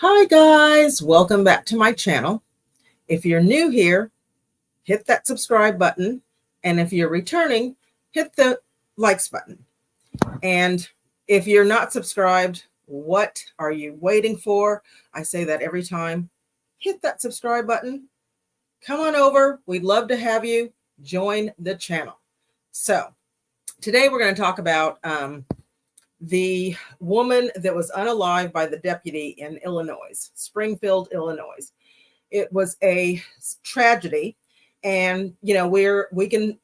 Hi guys, welcome back to my channel. If you're new here, hit that subscribe button. And if you're returning, hit the likes button. And if you're not subscribed, what are you waiting for? I say that every time. Hit that subscribe button. Come on over. We'd love to have you join the channel. So today we're going to talk about the woman that was unalived by the deputy in Illinois, Springfield, Illinois. It was a tragedy. And, you know, we can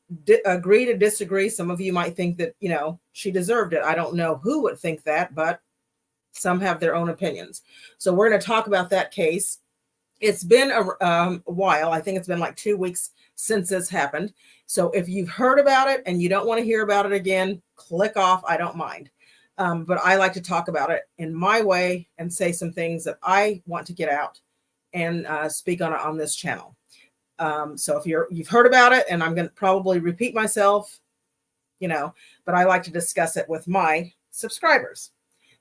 agree to disagree. Some of you might think that, you know, she deserved it. I don't know who would think that, but some have their own opinions. So we're going to talk about that case. It's been a while. I think it's been like 2 weeks since this happened. So if you've heard about it and you don't want to hear about it again, click off. I don't mind. But I like to talk about it in my way and say some things that I want to get out and speak on this channel. So if you've heard about it, and I'm going to probably repeat myself, you know, but I like to discuss it with my subscribers.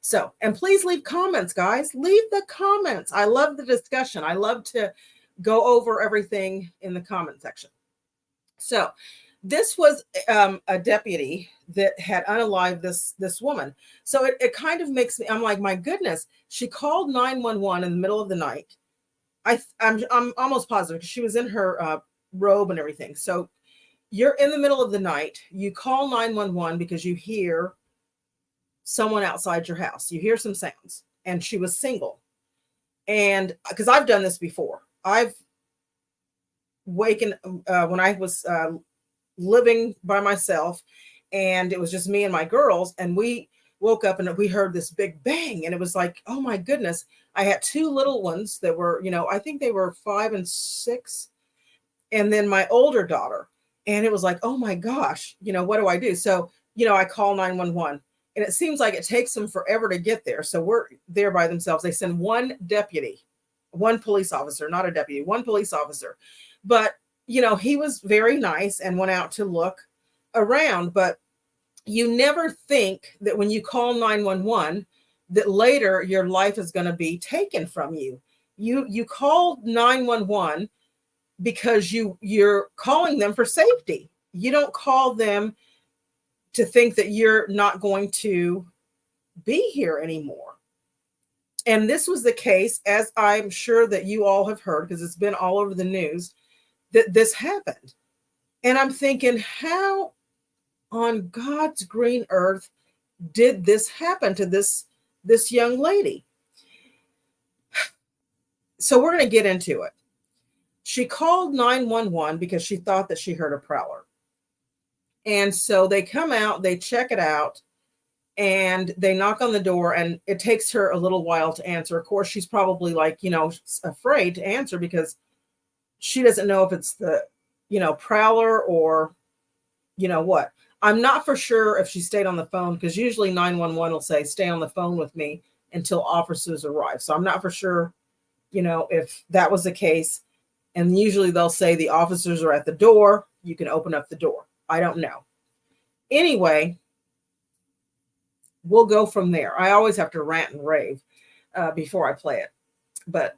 So, and please leave comments, guys. Leave the comments. I love the discussion. I love to go over everything in the comment section. So this was a deputy that had unalived this woman. So it kind of makes me, I'm like, my goodness, she called 911 in the middle of the night. I'm almost positive because she was in her robe and everything. So you're in the middle of the night. You call 911 because you hear someone outside your house. You hear some sounds, and she was single. And because I've done this before, I've waken when I was living by myself, and it was just me and my girls, and we woke up and we heard this big bang, and it was like, oh my goodness. I had two little ones that were, you know, I think they were 5 and 6, and then my older daughter, and it was like, oh my gosh, you know, what do I do? So, you know, I call 911, and it seems like it takes them forever to get there. So we're there by themselves. They send one deputy, one police officer, not a deputy, one police officer. But, you know, he was very nice and went out to look around. But you never think that when you call 911 that later your life is going to be taken from you. You called 911 because you're calling them for safety. You don't call them to think that you're not going to be here anymore. And this was the case, as I'm sure that you all have heard, because it's been all over the news, that this happened. And I'm thinking, how on God's green earth did this happen to this young lady? So we're going to get into it. She called 911 because she thought that she heard a prowler. And so they come out, they check it out, and they knock on the door, and it takes her a little while to answer. Of course, she's probably like, you know, afraid to answer because she doesn't know if it's the, you know, prowler or, you know what. I'm not for sure if she stayed on the phone, because usually 911 will say, stay on the phone with me until officers arrive. So I'm not for sure, you know, if that was the case. And usually they'll say the officers are at the door. You can open up the door. I don't know. Anyway, we'll go from there. I always have to rant and rave before I play it. But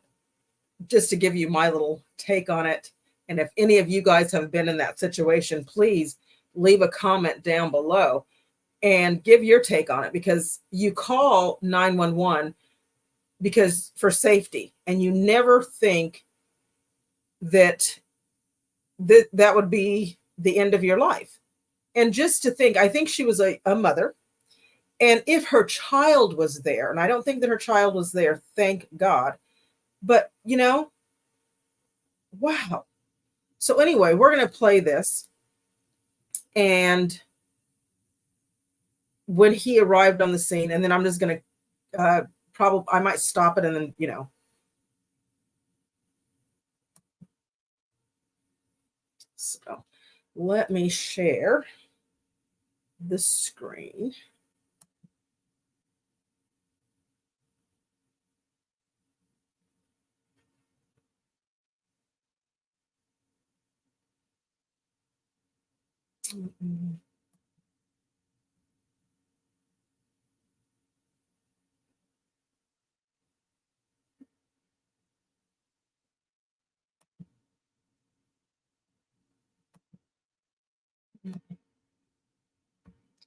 just to give you my little take on it. And if any of you guys have been in that situation, please leave a comment down below and give your take on it, because you call 911 because for safety, and you never think that that would be the end of your life. And just to think, I think she was a mother, and if her child was there, and I don't think that her child was there, thank God, but you know, wow. So anyway, we're going to play this. And when he arrived on the scene, and then I'm just going to probably, I might stop it and then, you know. So let me share the screen.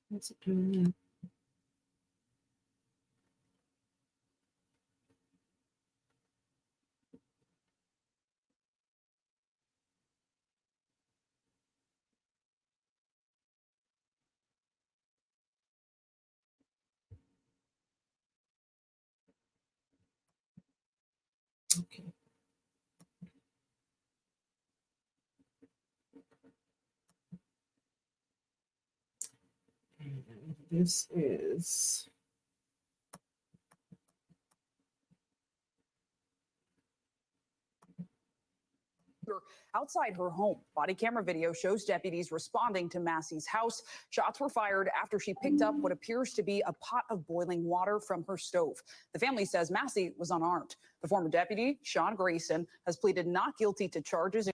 What's it doing? Okay. And this is outside her home. Body camera video shows deputies responding to Massey's house. Shots were fired after she picked up what appears to be a pot of boiling water from her stove. The family says Massey was unarmed. The former deputy, Sean Grayson, has pleaded not guilty to charges.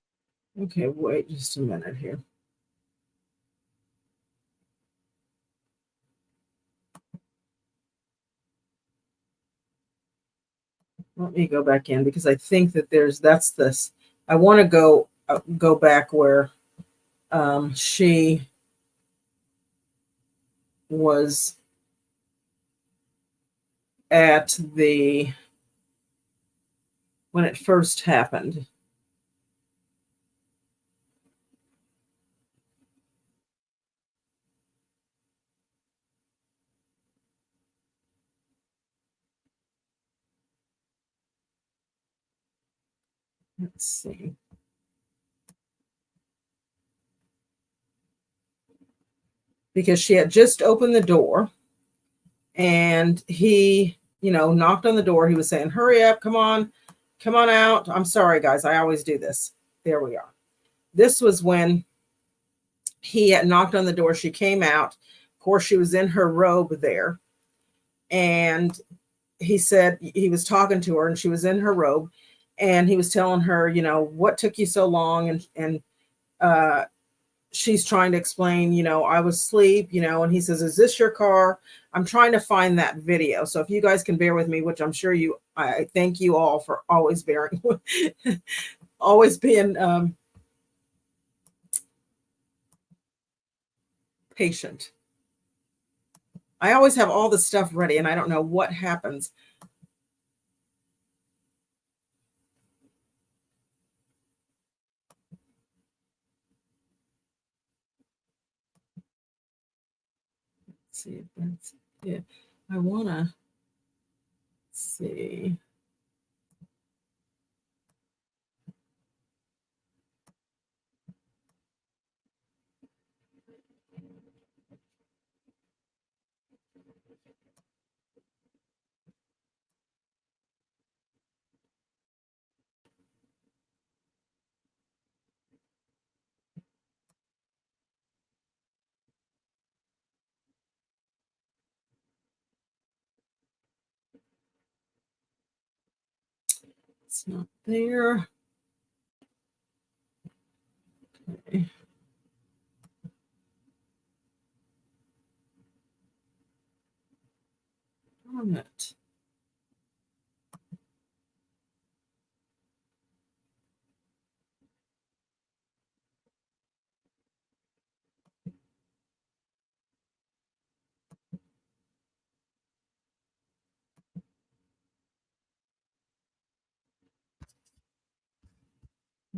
Okay, wait just a minute here. Let me go back in because I think that that's this. I want to go back where she was at when it first happened. Let's see. Because she had just opened the door and he, you know, knocked on the door. He was saying, hurry up, come on out. I'm sorry, guys. I always do this. There we are. This was when he had knocked on the door. She came out. Of course, she was in her robe there. And he said he was talking to her and she was in her robe. And he was telling her, you know, what took you so long? And she's trying to explain, you know, I was asleep, you know, and he says, is this your car? I'm trying to find that video. So if you guys can bear with me, which I'm sure I thank you all for always bearing, always being patient. I always have all the stuff ready and I don't know what happens. Let's see if that's it. I want to see. It's not there. Okay. Darn it.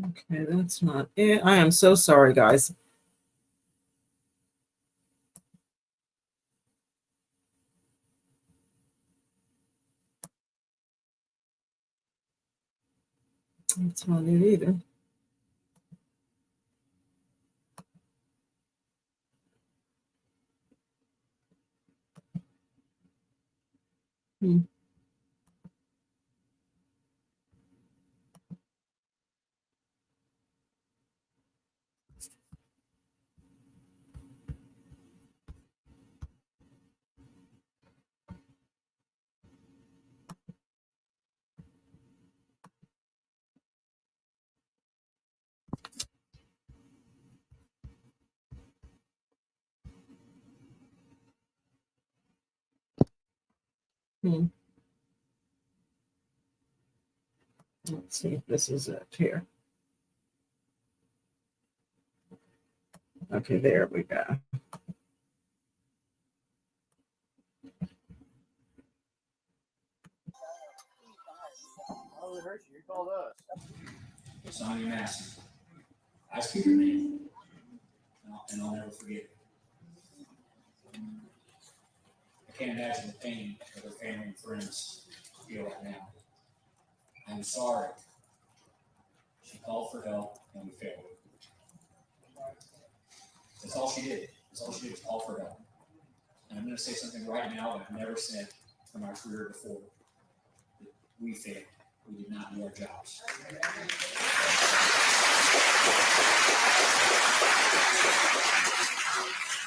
Okay, that's not it. I am so sorry, guys. That's not it either. Hmm. Hmm. Let's see if this is it here. Okay, there we go. Oh, it hurts you. You called us. Sonya Massey. I speak her name, and I'll never forget it. I can't imagine the pain that her family and friends feel right now. I'm sorry. She called for help, and we failed her. That's all she did. That's all she did was call for help. And I'm going to say something right now that I've never said in my career before. We failed. We did not do our jobs.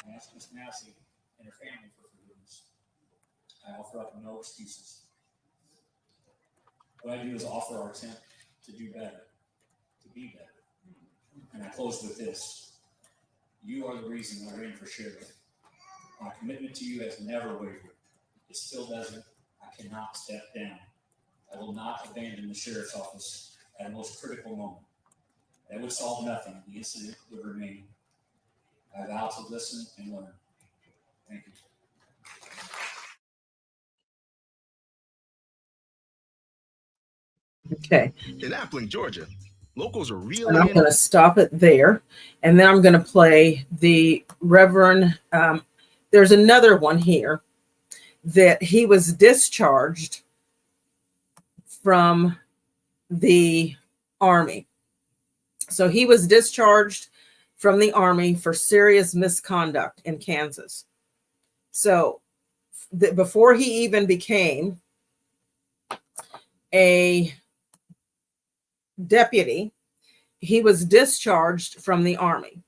I ask Ms. Massey and her family for forgiveness. I offer up no excuses. What I do is offer our attempt to do better, to be better. And I close with this. You are the reason I ran for sheriff. My commitment to you has never wavered. It still doesn't. I cannot step down. I will not abandon the sheriff's office at a most critical moment. That would solve nothing. The incident would remain. I vow to listen and learn. Thank you. Okay. In Appling, Georgia, locals are really. And I'm going to stop it there. And then I'm going to play the Reverend. There's another one here that he was discharged from the Army. So he was discharged from the Army for serious misconduct in Kansas. So before he even became a deputy, he was discharged from the Army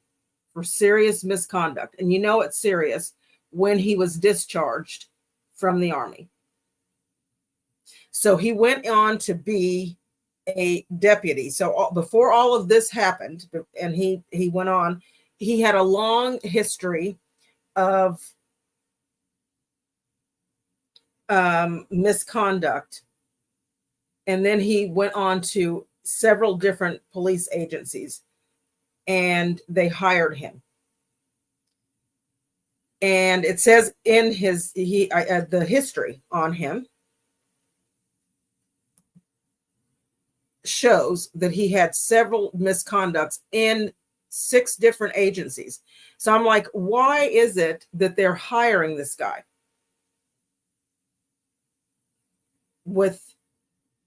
for serious misconduct. And you know it's serious when he was discharged from the Army. So he went on to be a deputy. So before all of this happened, and he went on, he had a long history of misconduct. And then he went on to several different police agencies, and they hired him. And it says in his the history on him shows that he had several misconducts in 6 different agencies. So I'm like, why is it that they're hiring this guy with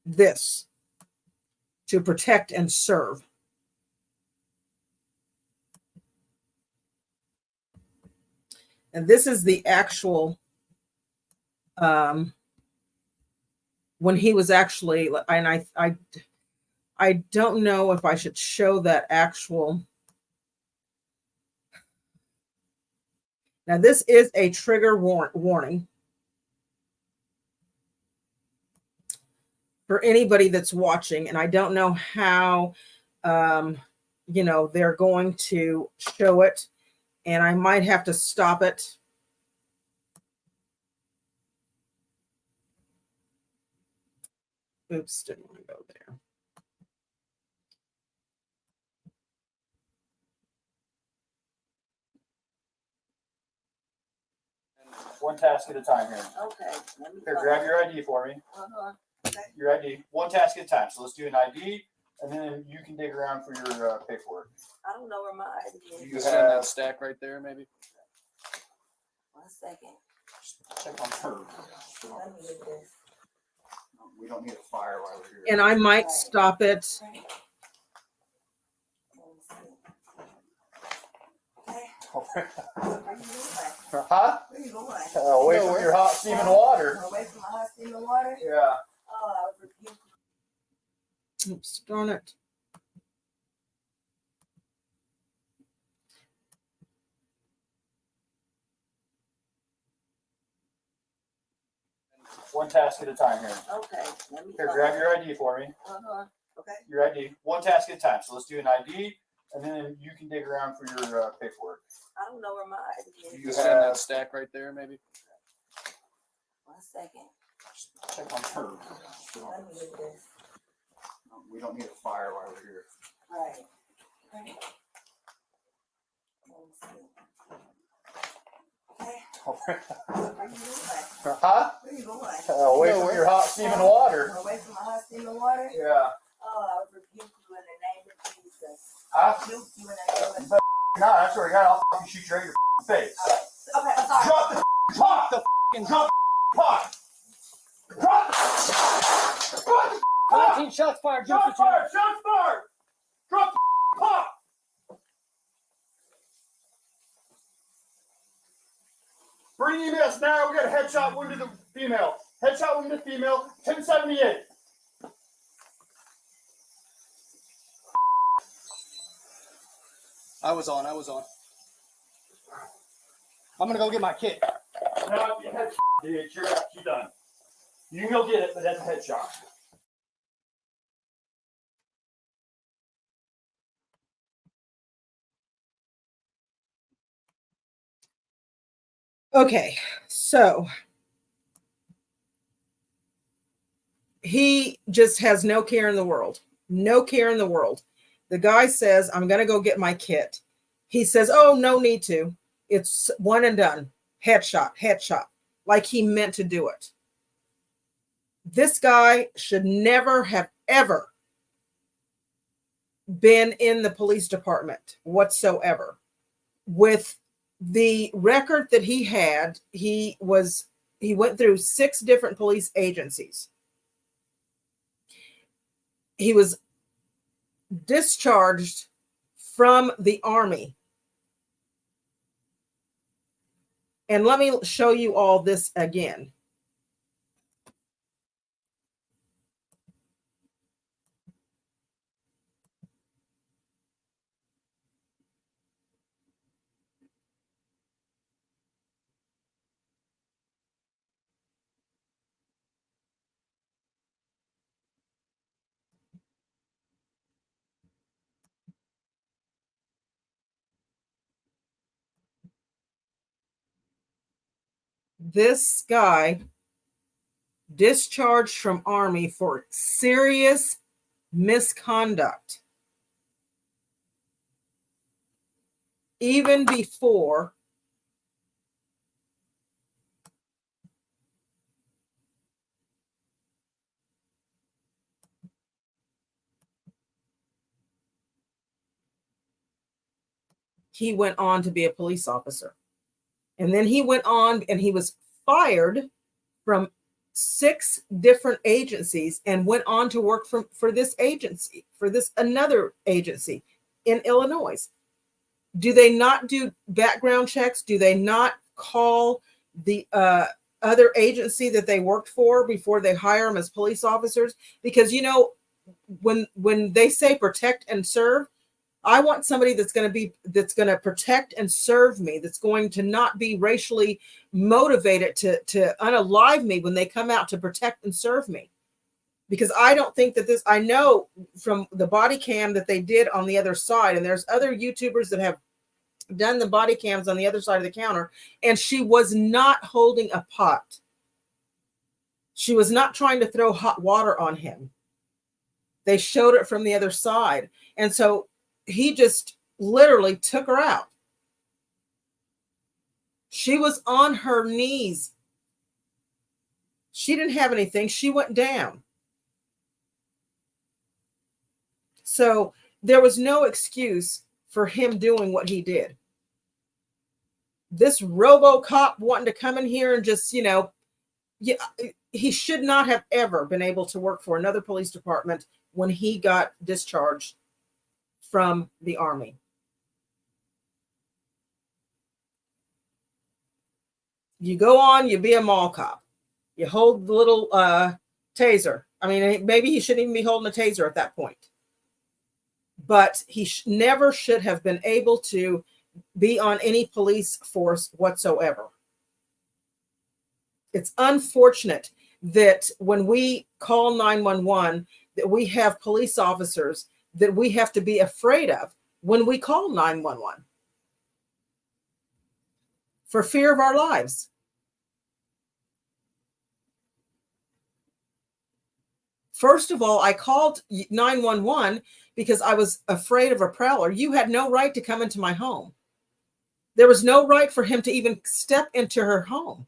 this to protect and serve? And this is the actual when he was actually, and I don't know if I should show that actual. Now this is a trigger warning for anybody that's watching, and I don't know how they're going to show it, and I might have to stop it. Oops, didn't want to go there. One task at a time here. Okay. Here, grab your ID for me. Okay. Your ID. One task at a time. So let's do an ID, and then you can dig around for your paperwork. I don't know where my ID is. You Send have. that stack right there, maybe. 1 second. Check on her. Let me get this. We don't need a fire while we're here. And I might stop it. Right. Let me see. Okay. Where you going? Huh? Where you going? Away from your hot steaming water. Away from my hot steaming water? Yeah. Oh, I would rebuke you. Oops, darn it. One task at a time here. Okay, let me Here, find grab it. your ID for me. Okay. Your ID. One task at a time. So let's do an ID, and then you can dig around for your paperwork. I don't know where my ID is. You Send have. that stack right there, maybe. 1 second. Check on her. Let me get this. We don't need a fire while we're here. Right. Right. Let me see. Okay. Where you going? Huh? Where you going? Away from your hot steaming water. Away from my hot steaming water? Yeah. Oh, I would rebuke you in the name of Jesus. Huh? Rebuke you in the name of No, that's what I got. I'll fucking shoot you right in your face. Okay, I'm sorry. Drop the pot. Drop the pot. Drop. Drop the pot. 19 shots fired. Shots fired. Shots fired. Drop the pot. Bring EMS now. We got a headshot wound to the female. Headshot wound to the female. 1078. I was on. I'm gonna go get my kit. No, you headshot, dude. You're done. You can go get it, but that's a headshot. Okay, so he just has no care in the world. No care in the world. The guy says, I'm going to go get my kit. He says, oh, no need to. It's one and done. Headshot, headshot. Like he meant to do it. This guy should never have ever been in the police department whatsoever. With the record that he had, he went through 6 different police agencies. He was discharged from the Army. And let me show you all this again. This guy discharged from Army for serious misconduct. Even before he went on to be a police officer. And then he went on and he was fired from 6 different agencies and went on to work for this agency, for this another agency in Illinois. Do they not do background checks? Do they not call the other agency that they worked for before they hire them as police officers? Because, you know, when they say protect and serve, I want somebody that's going to protect and serve me, that's going to not be racially motivated to unalive me when they come out to protect and serve me. Because I don't think that this, I know from the body cam that they did on the other side, and there's other YouTubers that have done the body cams on the other side of the counter, and she was not holding a pot. She was not trying to throw hot water on him. They showed it from the other side. And so he just literally took her out. She was on her knees. She didn't have anything. She went down. So there was no excuse for him doing what he did. This RoboCop wanting to come in here and just, you know, he should not have ever been able to work for another police department when he got discharged from the Army. You go on, you be a mall cop. You hold the little taser. I mean, maybe he shouldn't even be holding a taser at that point. But he never should have been able to be on any police force whatsoever. It's unfortunate that when we call 911, that we have police officers that we have to be afraid of when we call 911 for fear of our lives. First of all, I called 911 because I was afraid of a prowler. You had no right to come into my home. There was no right for him to even step into her home.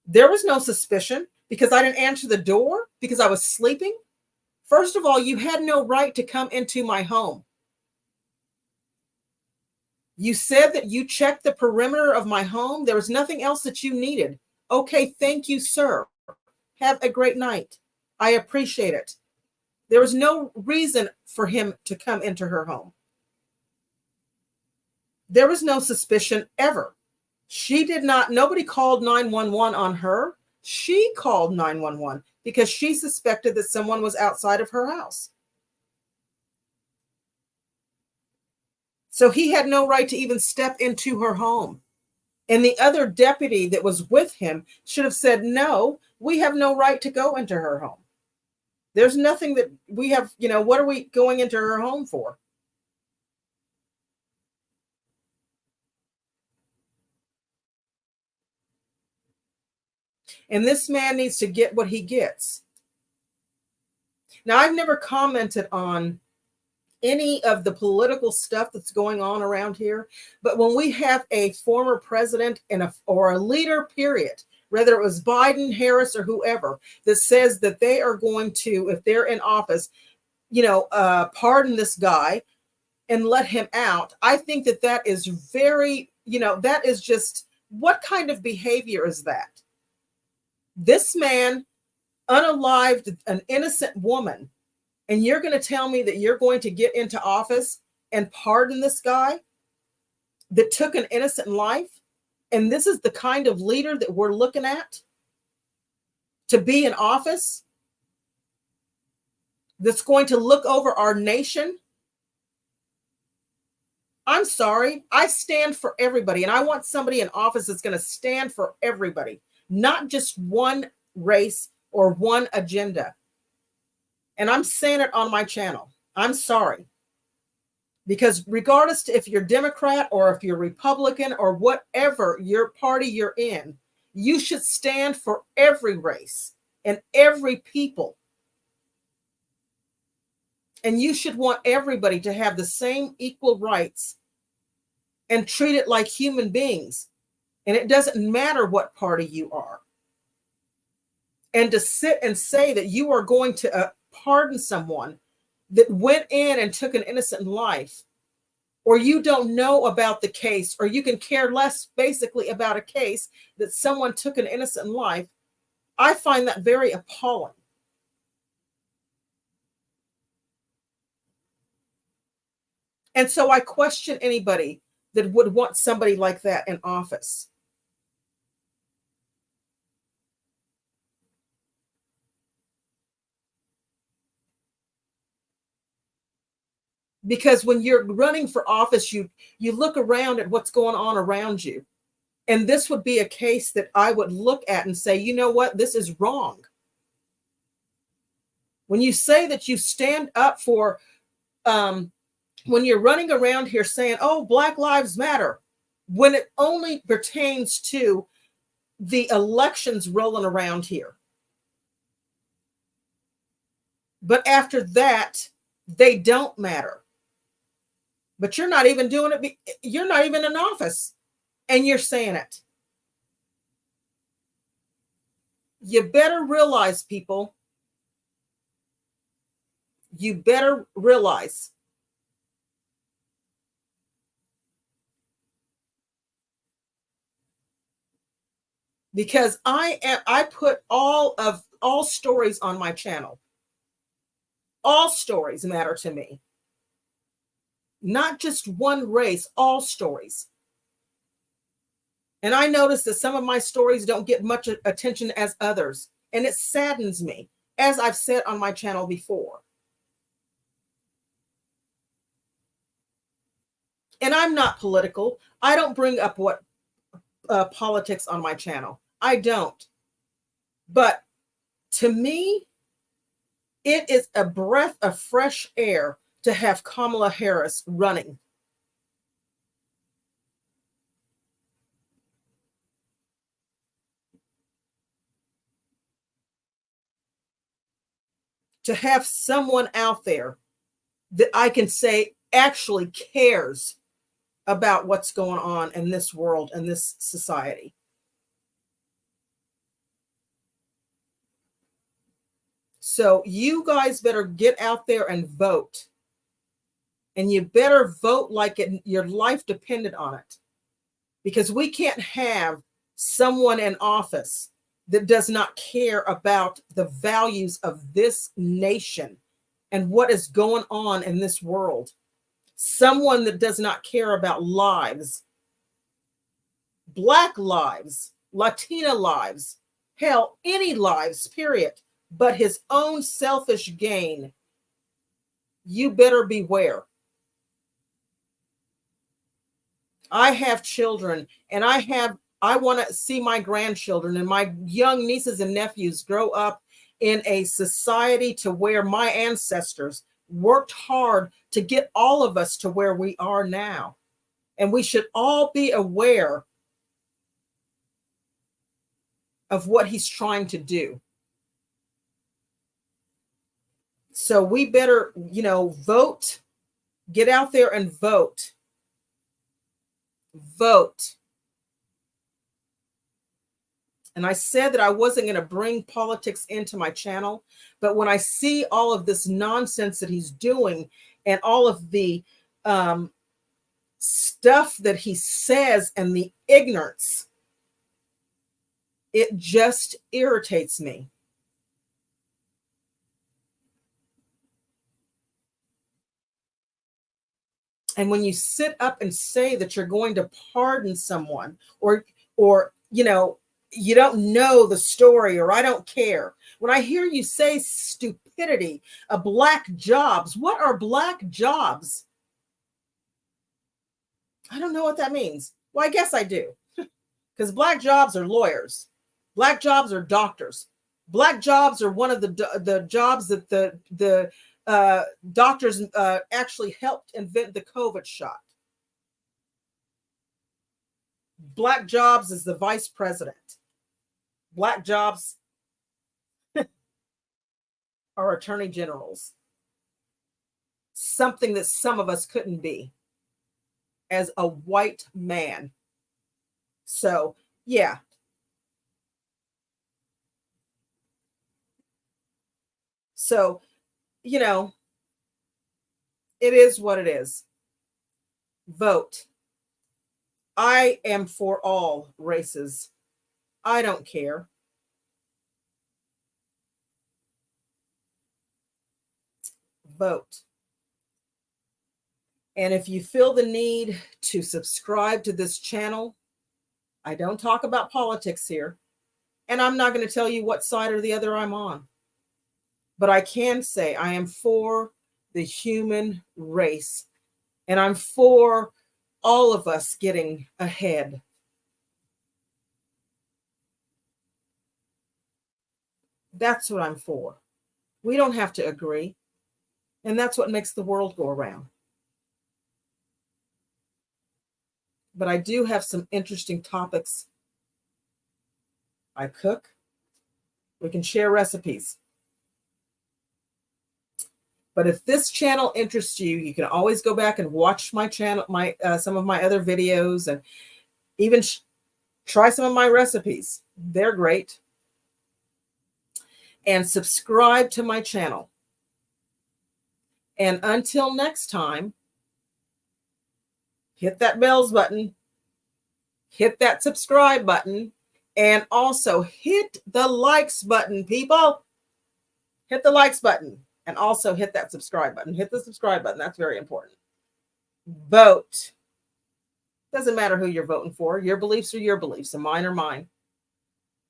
There was no suspicion because I didn't answer the door because I was sleeping. First of all, you had no right to come into my home. You said that you checked the perimeter of my home. There was nothing else that you needed. Okay, thank you, sir. Have a great night. I appreciate it. There was no reason for him to come into her home. There was no suspicion ever. She did not, nobody called 911 on her. She called 911 because she suspected that someone was outside of her house. So he had no right to even step into her home. And the other deputy that was with him should have said, no, we have no right to go into her home. There's nothing that we have, what are we going into her home for? And this man needs to get what he gets. Now, I've never commented on any of the political stuff that's going on around here, but when we have a former president or a leader, period, whether it was Biden, Harris, or whoever, that says that they are going to, if they're in office, pardon this guy and let him out, I think that is very, that is just, what kind of behavior is that? This man unalived an innocent woman, and you're going to tell me that you're going to get into office and pardon this guy that took an innocent life? And this is the kind of leader that we're looking at to be in office, that's going to look over our nation? I'm sorry. I stand for everybody, and I want somebody in office that's going to stand for everybody, not just one race or one agenda. And I'm saying it on my channel. I'm sorry. Because regardless if you're Democrat or if you're Republican or whatever your party you're in, you should stand for every race and every people. And you should want everybody to have the same equal rights and treat it like human beings. And it doesn't matter what party you are. And to sit and say that you are going to pardon someone that went in and took an innocent life, or you don't know about the case, or you can care less basically about a case that someone took an innocent life, I find that very appalling. And so I question anybody that would want somebody like that in office. Because when you're running for office, you look around at what's going on around you. And this would be a case that I would look at and say, you know what, this is wrong. When you say that you stand up for, when you're running around here saying, oh, Black Lives Matter, when it only pertains to the elections rolling around here. But after that, they don't matter. But you're not even doing it. You're not even in office and you're saying it. You better realize, people, you better realize because I put all stories on my channel. All stories matter to me. Not just one race, all stories. And I notice that some of my stories don't get much attention as others. And it saddens me, as I've said on my channel before. And I'm not political. I don't bring up what politics on my channel. I don't. But to me, it is a breath of fresh air to have Kamala Harris running. To have someone out there that I can say actually cares about what's going on in this world and this society. So you guys better get out there and vote. And you better vote like your life depended on it. Because we can't have someone in office that does not care about the values of this nation and what is going on in this world. Someone that does not care about lives, Black lives, Latina lives, hell, any lives, period, but his own selfish gain. You better beware. I have children, and I want to see my grandchildren and my young nieces and nephews grow up in a society to where my ancestors worked hard to get all of us to where we are now. And we should all be aware of what he's trying to do. So we better, vote, get out there and vote. Vote. And I said that I wasn't going to bring politics into my channel, but when I see all of this nonsense that he's doing and all of the stuff that he says and the ignorance, it just irritates me. And when you sit up and say that you're going to pardon someone or you don't know the story, or I don't care. When I hear you say stupidity, black jobs, what are black jobs? I don't know what that means. Well, I guess I do. Because black jobs are lawyers. Black jobs are doctors. Black jobs are one of the jobs that the doctors actually helped invent the COVID shot. Black jobs is the vice president. Black jobs are attorney generals. Something that some of us couldn't be as a white man. So, yeah. So, it is what it is. Vote. I am for all races. I don't care. Vote. And if you feel the need to subscribe to this channel, I don't talk about politics here. And I'm not going to tell you what side or the other I'm on. But I can say I am for the human race. And I'm for all of us getting ahead. That's what I'm for. We don't have to agree. And that's what makes the world go around. But I do have some interesting topics. I cook. We can share recipes. But if this channel interests you, you can always go back and watch my channel, some of my other videos, and even try some of my recipes. They're great. And subscribe to my channel. And until next time, hit that bells button, hit that subscribe button, and also hit the likes button, people. Hit the likes button, and also hit that subscribe button. Hit the subscribe button. That's very important. Vote. Doesn't matter who you're voting for. Your beliefs are your beliefs, and mine are mine.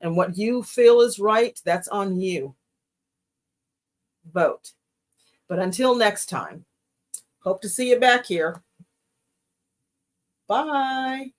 And what you feel is right, that's on you. Vote. But until next time, hope to see you back here. Bye.